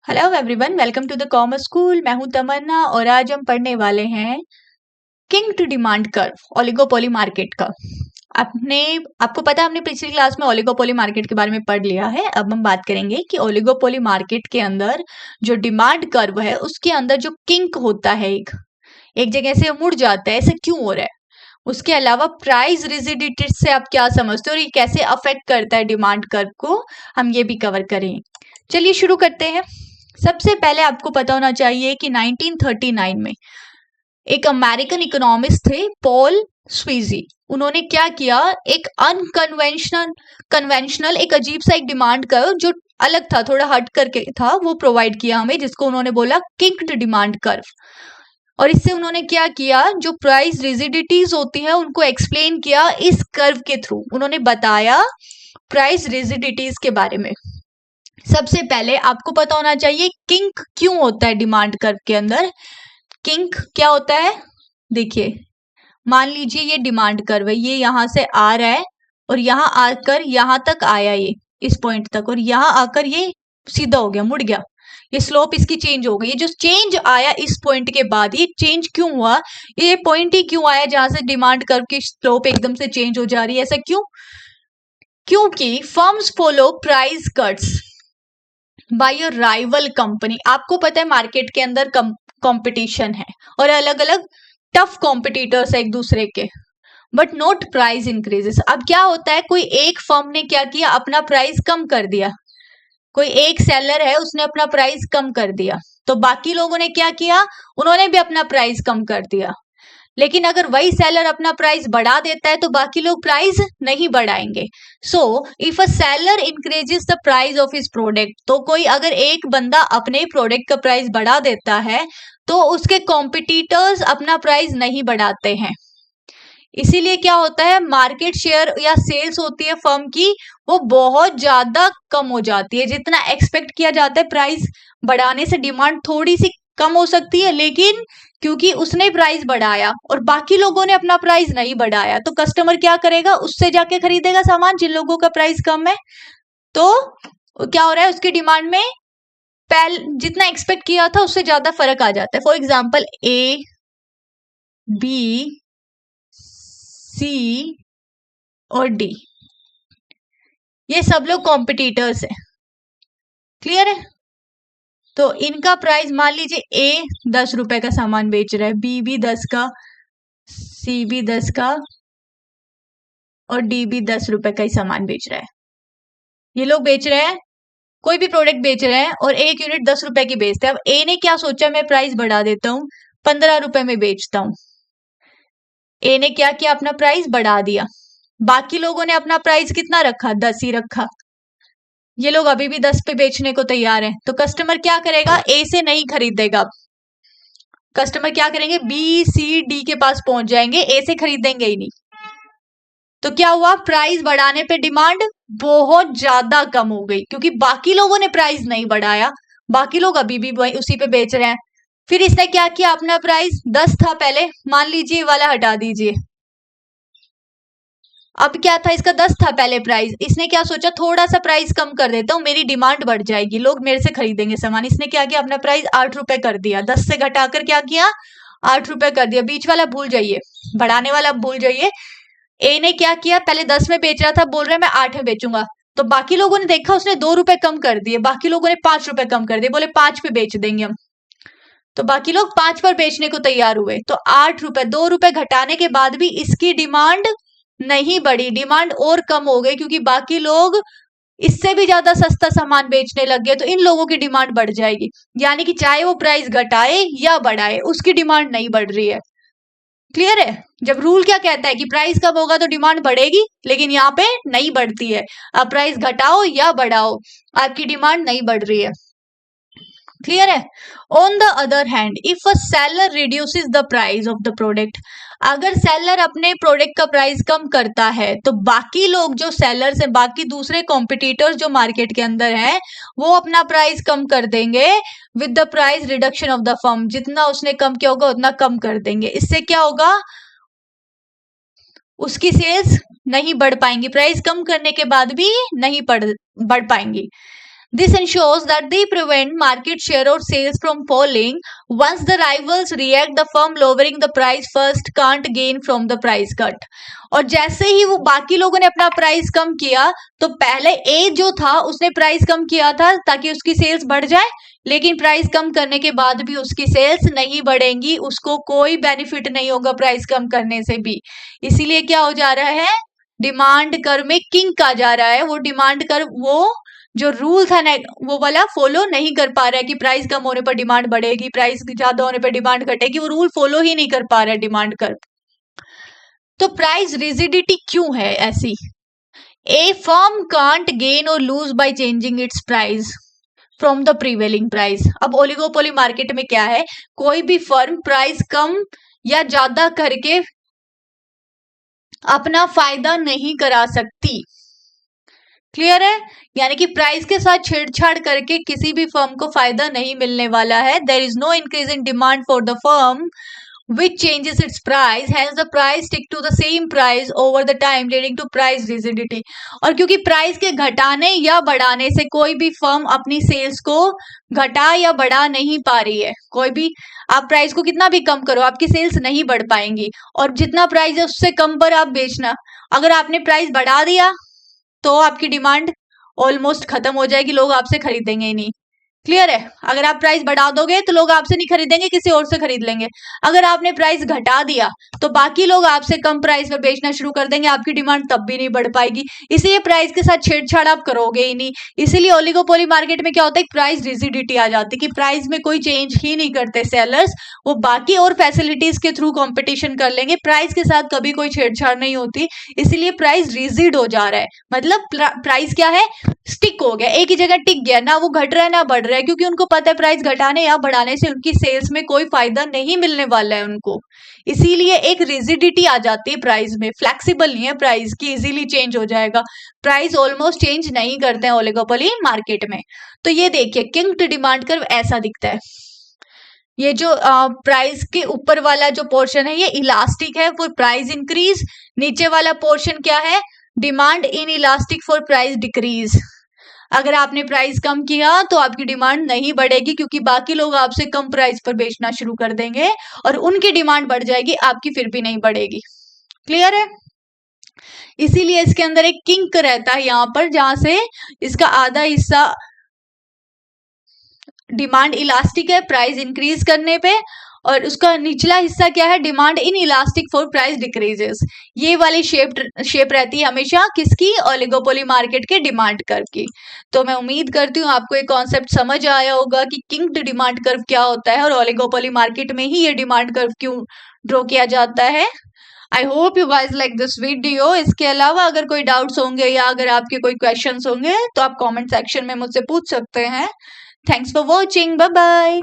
Hello everyone, welcome to the commerce school. मैं हूं तमन्ना और आज हम पढ़ने वाले हैं kinked demand curve, oligopoly market का। आपको पता है, हमने पिछली क्लास में ओलिगोपोली मार्केट के बारे में पढ़ लिया है। अब हम बात करेंगे कि ओलिगोपोली मार्केट के अंदर जो डिमांड कर्व है उसके अंदर जो किंक होता है, एक जगह से मुड़ जाता है, ऐसा क्यों हो रहा है। उसके अलावा प्राइस रिजिडिटी से आप क्या समझते हो और ये कैसे अफेक्ट करता है डिमांड कर्व को, हम ये भी कवर करें। चलिए शुरू करते हैं। सबसे पहले आपको पता होना चाहिए कि 1939 में एक अमेरिकन इकोनॉमिस्ट थे, पॉल स्वीजी। उन्होंने क्या किया, एक कन्वेंशनल एक अजीब सा एक डिमांड कर्व जो अलग था, थोड़ा हट करके था, वो प्रोवाइड किया हमें, जिसको उन्होंने बोला किंक्ड डिमांड कर्व। और इससे उन्होंने क्या किया, जो प्राइस रिजिडिटीज होती है उनको एक्सप्लेन किया इस कर्व के थ्रू। उन्होंने बताया प्राइस रिजिडिटीज के बारे में। सबसे पहले आपको पता होना चाहिए किंक क्यों होता है डिमांड कर्व के अंदर। किंक क्या होता है, देखिए, मान लीजिए ये डिमांड कर्व है, ये यहां से आ रहा है और यहां आकर यहां तक आया, ये इस पॉइंट तक, और यहां आकर ये सीधा हो गया, मुड़ गया, ये स्लोप इसकी चेंज हो गई। ये जो चेंज आया इस पॉइंट के बाद, ये चेंज क्यों हुआ, ये पॉइंट ही क्यों आया जहां से डिमांड कर्व की स्लोप एकदम से चेंज हो जा रही है, ऐसा क्यों? क्योंकि firms follow price cuts by your rival company. आपको पता है मार्केट के अंदर कंपटीशन है और अलग अलग टफ कॉम्पिटिटर्स है एक दूसरे के, बट नॉट प्राइस इंक्रीजेस। अब क्या होता है, कोई एक फर्म ने क्या किया, अपना प्राइस कम कर दिया, कोई एक सेलर है उसने अपना प्राइस कम कर दिया, तो बाकी लोगों ने क्या किया, उन्होंने भी अपना प्राइस कम कर दिया। लेकिन अगर वही सेलर अपना प्राइस बढ़ा देता है तो बाकी लोग प्राइस नहीं बढ़ाएंगे। So if a seller increases the price of his product, तो कोई अगर एक बंदा अपने प्रोडक्ट का प्राइस बढ़ा देता है तो उसके कॉम्पिटिटर्स अपना प्राइस नहीं बढ़ाते हैं। इसीलिए क्या होता है, मार्केट शेयर या सेल्स होती है फर्म की, वो बहुत ज्यादा कम हो जाती है। जितना एक्सपेक्ट किया जाता है प्राइस बढ़ाने से, डिमांड थोड़ी सी कम हो सकती है, लेकिन क्योंकि उसने प्राइस बढ़ाया और बाकी लोगों ने अपना प्राइस नहीं बढ़ाया, तो कस्टमर क्या करेगा, उससे जाके खरीदेगा सामान जिन लोगों का प्राइस कम है। तो क्या हो रहा है, उसकी डिमांड में पहले जितना एक्सपेक्ट किया था उससे ज्यादा फर्क आ जाता है। फॉर एग्जाम्पल ए, बी, सी और डी, ये सब लोग कॉम्पिटिटर्स हैं, क्लियर है। तो इनका प्राइस मान लीजिए ए 10 रुपए का सामान बेच रहा है, बी भी 10 का, सी भी 10 का और डी भी 10 रुपए का ही सामान बेच रहा है। ये लोग बेच रहे हैं, कोई भी प्रोडक्ट बेच रहे हैं और एक यूनिट 10 रुपए की बेचते हैं। अब ए ने क्या सोचा, मैं प्राइस बढ़ा देता हूं, 15 रुपए में बेचता हूं। ए ने क्या किया, अपना प्राइस बढ़ा दिया। बाकी लोगों ने अपना प्राइस कितना रखा, 10 ही रखा। ये लोग अभी भी 10 पे बेचने को तैयार हैं, तो कस्टमर क्या करेगा, ए से नहीं खरीदेगा। कस्टमर क्या करेंगे, बी, सी, डी के पास पहुंच जाएंगे, ए से खरीदेंगे ही नहीं। तो क्या हुआ, प्राइस बढ़ाने पे डिमांड बहुत ज्यादा कम हो गई, क्योंकि बाकी लोगों ने प्राइस नहीं बढ़ाया, बाकी लोग अभी भी उसी पे बेच रहे हैं। फिर इसने क्या किया, अपना प्राइस 10 था पहले, मान लीजिए वाला हटा दीजिए, अब क्या था, इसका 10 था पहले प्राइस, इसने क्या सोचा, थोड़ा सा प्राइस कम कर देता हूँ, मेरी डिमांड बढ़ जाएगी, लोग मेरे से खरीदेंगे सामान। इसने क्या किया, अपना प्राइस 8 रुपए कर दिया, 10 से घटाकर क्या किया, 8 रुपए कर दिया। बीच वाला भूल जाइए, बढ़ाने वाला भूल जाइए। ए ने क्या किया, पहले 10 में बेच रहा था, बोल रहा है मैं 8 में बेचूंगा, तो बाकी लोगों ने देखा, उसने 2 रुपए कम कर दिए, बाकी लोगों ने 5 रुपए कम कर दिए, बोले 5 पे बेच देंगे हम, तो बाकी लोग 5 पर बेचने को तैयार हुए। तो 8 रुपए, 2 रुपए घटाने के बाद भी इसकी डिमांड नहीं बढ़ी, डिमांड और कम हो गई, क्योंकि बाकी लोग इससे भी ज्यादा सस्ता सामान बेचने लग गए, तो इन लोगों की डिमांड बढ़ जाएगी। यानी कि चाहे वो प्राइस घटाए या बढ़ाए, उसकी डिमांड नहीं बढ़ रही है। क्लियर है। जब रूल क्या कहता है कि प्राइस कम होगा तो डिमांड बढ़ेगी, लेकिन यहाँ पे नहीं बढ़ती है। अब प्राइस घटाओ या बढ़ाओ, आपकी डिमांड नहीं बढ़ रही है। क्लियर है। On the other hand, if a seller reduces the price of the product, अगर सेलर अपने प्रोडक्ट का प्राइस कम करता है तो बाकी लोग जो सेलर्स हैं, बाकी दूसरे कॉम्पिटिटर्स जो मार्केट के अंदर हैं, वो अपना प्राइस कम कर देंगे with the price reduction of the firm. जितना उसने कम किया होगा उतना कम कर देंगे। इससे क्या होगा, उसकी सेल्स नहीं बढ़ पाएंगी, प्राइस कम करने के बाद भी नहीं बढ़ पाएंगी। This ensures that they prevent market share or sales from falling. Once the rivals react, the firm lowering the price first can't gain from the price cut. और जैसे ही वो बाकी लोगों ने अपना प्राइस कम किया तो पहले ए जो था उसने प्राइस कम किया था ताकि उसकी सेल्स बढ़ जाए, लेकिन प्राइस कम करने के बाद भी उसकी सेल्स नहीं बढ़ेंगी, उसको कोई बेनिफिट नहीं होगा प्राइस कम करने से भी। इसीलिए क्या हो जा रहा है, डिमांड कर्व में किंक आ जा रहा है। वो डिमांड कर्व वो जो रूल था ना वो वाला फॉलो नहीं कर पा रहा है कि प्राइस कम होने पर डिमांड बढ़ेगी, प्राइस ज्यादा होने पर डिमांड घटेगी, वो रूल फॉलो ही नहीं कर पा रहा है डिमांड कर्व। तो प्राइस रिजिडिटी क्यों है ऐसी? A firm can't gain or lose by changing its price from the prevailing price. अब ओलिगोपोली मार्केट में क्या है, कोई भी फर्म प्राइस कम या ज्यादा करके अपना फायदा नहीं करा सकती। क्लियर है? यानी कि प्राइस के साथ छेड़छाड़ करके किसी भी फर्म को फायदा नहीं मिलने वाला है। There is no increase in demand for the firm which changes its price, hence the price stick to the same price over the time leading to price rigidity। और क्योंकि प्राइस के घटाने या बढ़ाने से कोई भी फर्म अपनी सेल्स को घटा या बढ़ा नहीं पा रही है, कोई भी आप प्राइस को कितना भी कम करो आपकी सेल्स नहीं बढ़ पाएंगी, और जितना प्राइस है उससे कम पर आप बेचना, अगर आपने प्राइस बढ़ा दिया तो आपकी डिमांड ऑलमोस्ट खत्म हो जाएगी, लोग आपसे खरीदेंगे ही नहीं। क्लियर है? अगर आप प्राइस बढ़ा दोगे तो लोग आपसे नहीं खरीदेंगे, किसी और से खरीद लेंगे। अगर आपने प्राइस घटा दिया तो बाकी लोग आपसे कम प्राइस पे बेचना शुरू कर देंगे, आपकी डिमांड तब भी नहीं बढ़ पाएगी। इसलिए प्राइस के साथ छेड़छाड़ आप करोगे ही नहीं। इसीलिए ओलिगोपोली मार्केट में क्या होता है, प्राइस रिजिडिटी आ जाती है कि प्राइस में कोई चेंज ही नहीं करते सेलर्स, वो बाकी और फैसिलिटीज के थ्रू कॉम्पिटिशन कर लेंगे, प्राइस के साथ कभी कोई छेड़छाड़ नहीं होती। इसीलिए प्राइस रिजिड हो जा रहा है, मतलब प्राइस क्या है, स्टिक हो गया, एक ही जगह टिक गया, ना वो घट रहा है ना बढ़ रहा है, क्योंकि उनको पता है प्राइस घटाने या बढ़ाने से उनकी सेल्स में कोई फायदा नहीं मिलने वाला है उनको। इसीलिए एक रिजिडिटी आ जाती है प्राइस में, फ्लेक्सिबल नहीं है प्राइस की, इजीली चेंज हो जाएगा। प्राइस ऑलमोस्ट चेंज नहीं करते हैं ओलिगोपोली मार्केट में। तो ये देखिए किंक्ड डिमांड कर्व ऐसा दिखता है। ये जो प्राइस के ऊपर वाला जो पोर्शन है ये इलास्टिक है फॉर प्राइस इंक्रीज, नीचे वाला पोर्शन क्या है, demand in elastic for price decrease. अगर आपने प्राइस कम किया तो आपकी डिमांड नहीं बढ़ेगी, क्योंकि बाकी लोग आपसे कम प्राइस पर बेचना शुरू कर देंगे और उनकी डिमांड बढ़ जाएगी, आपकी फिर भी नहीं बढ़ेगी। क्लियर है? इसीलिए इसके अंदर एक किंक रहता है यहाँ पर, जहां से इसका आधा हिस्सा डिमांड इलास्टिक है प्राइस इंक्रीज करने पे, और उसका निचला हिस्सा क्या है, demand in elastic for price decreases. ये वाली शेप रहती है हमेशा किसकी, ओलिगोपोली मार्केट के डिमांड कर्व की। तो मैं उम्मीद करती हूँ आपको ये कॉन्सेप्ट समझ आया होगा कि किंक्ड डिमांड कर्व क्या होता है और ओलिगोपोली मार्केट में ही ये डिमांड कर्व क्यों ड्रॉ किया जाता है। I hope you guys like this video. इसके अलावा अगर कोई डाउट्स होंगे या अगर आपके कोई क्वेश्चंस होंगे तो आप कॉमेंट सेक्शन में मुझसे पूछ सकते हैं। Thanks for watching, bye bye.